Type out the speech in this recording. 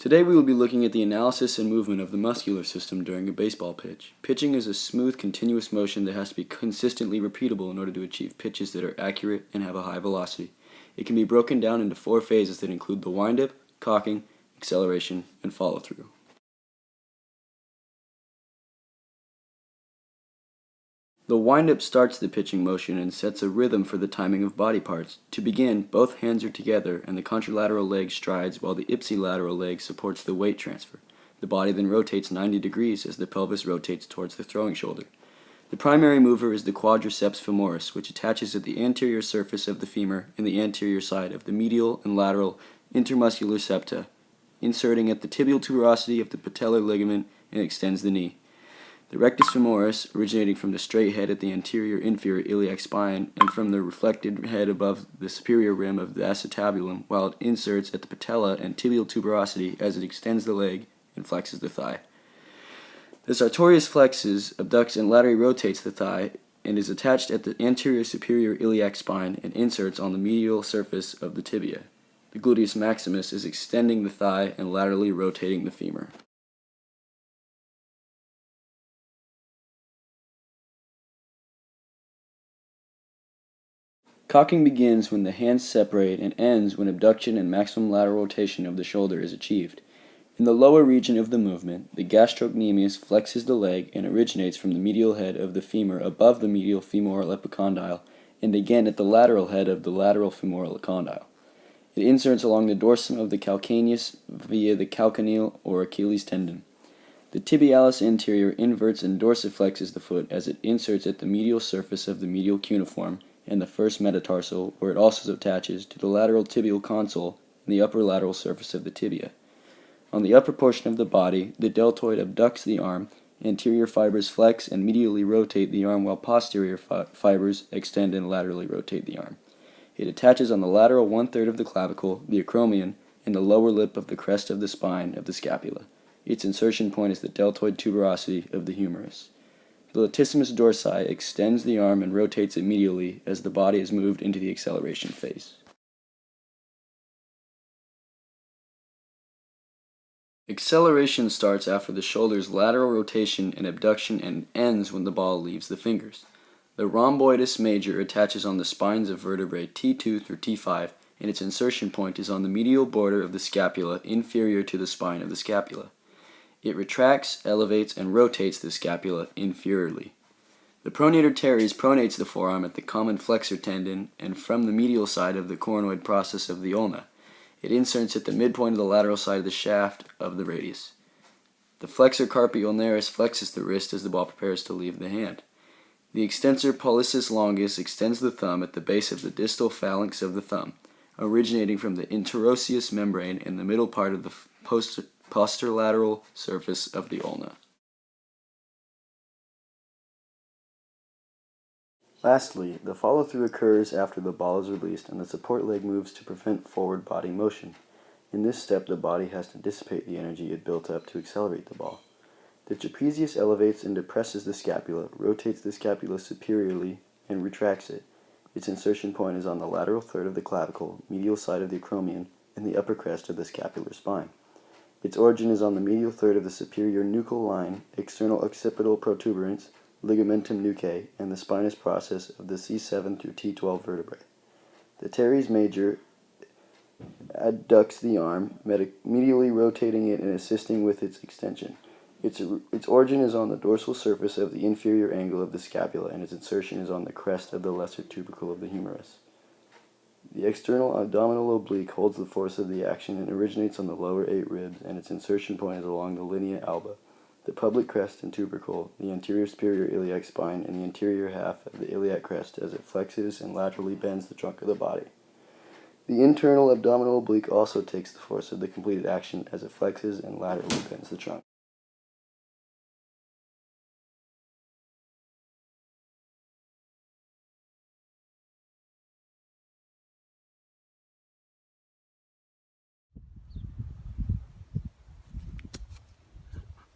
Today we will be looking at the analysis and movement of the muscular system during a baseball pitch. Pitching is a smooth, continuous motion that has to be consistently repeatable in order to achieve pitches that are accurate and have a high velocity. It can be broken down into 4 phases that include the windup, cocking, acceleration, and follow-through. The windup starts the pitching motion and sets a rhythm for the timing of body parts. To begin, both hands are together and the contralateral leg strides while the ipsilateral leg supports the weight transfer. The body then rotates 90 degrees as the pelvis rotates towards the throwing shoulder. The primary mover is the quadriceps femoris, which attaches at the anterior surface of the femur and the anterior side of the medial and lateral intermuscular septa, inserting at the tibial tuberosity of the patellar ligament and extends the knee. The rectus femoris, originating from the straight head at the anterior inferior iliac spine and from the reflected head above the superior rim of the acetabulum, while it inserts at the patella and tibial tuberosity as it extends the leg and flexes the thigh. The sartorius flexes, abducts, and laterally rotates the thigh and is attached at the anterior superior iliac spine and inserts on the medial surface of the tibia. The gluteus maximus is extending the thigh and laterally rotating the femur. Cocking begins when the hands separate and ends when abduction and maximum lateral rotation of the shoulder is achieved. In the lower region of the movement, the gastrocnemius flexes the leg and originates from the medial head of the femur above the medial femoral epicondyle and again at the lateral head of the lateral femoral condyle. It inserts along the dorsum of the calcaneus via the calcaneal or Achilles tendon. The tibialis anterior inverts and dorsiflexes the foot as it inserts at the medial surface of the medial cuneiform and the first metatarsal, where it also attaches to the lateral tibial console and the upper lateral surface of the tibia. On the upper portion of the body, the deltoid abducts the arm, anterior fibers flex and medially rotate the arm while posterior fibers extend and laterally rotate the arm. It attaches on the lateral 1/3 of the clavicle, the acromion, and the lower lip of the crest of the spine of the scapula. Its insertion point is the deltoid tuberosity of the humerus. The latissimus dorsi extends the arm and rotates it medially as the body is moved into the acceleration phase. Acceleration starts after the shoulder's lateral rotation and abduction and ends when the ball leaves the fingers. The rhomboidus major attaches on the spines of vertebrae T2 through T5, and its insertion point is on the medial border of the scapula inferior to the spine of the scapula. It retracts, elevates, and rotates the scapula inferiorly. The pronator teres pronates the forearm at the common flexor tendon and from the medial side of the coronoid process of the ulna. It inserts at the midpoint of the lateral side of the shaft of the radius. The flexor carpi ulnaris flexes the wrist as the ball prepares to leave the hand. The extensor pollicis longus extends the thumb at the base of the distal phalanx of the thumb, originating from the interosseous membrane in the middle part of the posterolateral surface of the ulna. Lastly, the follow-through occurs after the ball is released and the support leg moves to prevent forward body motion. In this step, the body has to dissipate the energy it built up to accelerate the ball. The trapezius elevates and depresses the scapula, rotates the scapula superiorly, and retracts it. Its insertion point is on the lateral third of the clavicle, medial side of the acromion, and the upper crest of the scapular spine. Its origin is on the medial third of the superior nuchal line, external occipital protuberance, ligamentum nuchae, and the spinous process of the C7 through T12 vertebrae. The teres major adducts the arm, medially rotating it and assisting with its extension. Its origin is on the dorsal surface of the inferior angle of the scapula, and its insertion is on the crest of the lesser tubercle of the humerus. The external abdominal oblique holds the force of the action and originates on the lower 8 ribs, and its insertion point is along the linea alba, the pubic crest and tubercle, the anterior superior iliac spine, and the anterior half of the iliac crest as it flexes and laterally bends the trunk of the body. The internal abdominal oblique also takes the force of the completed action as it flexes and laterally bends the trunk.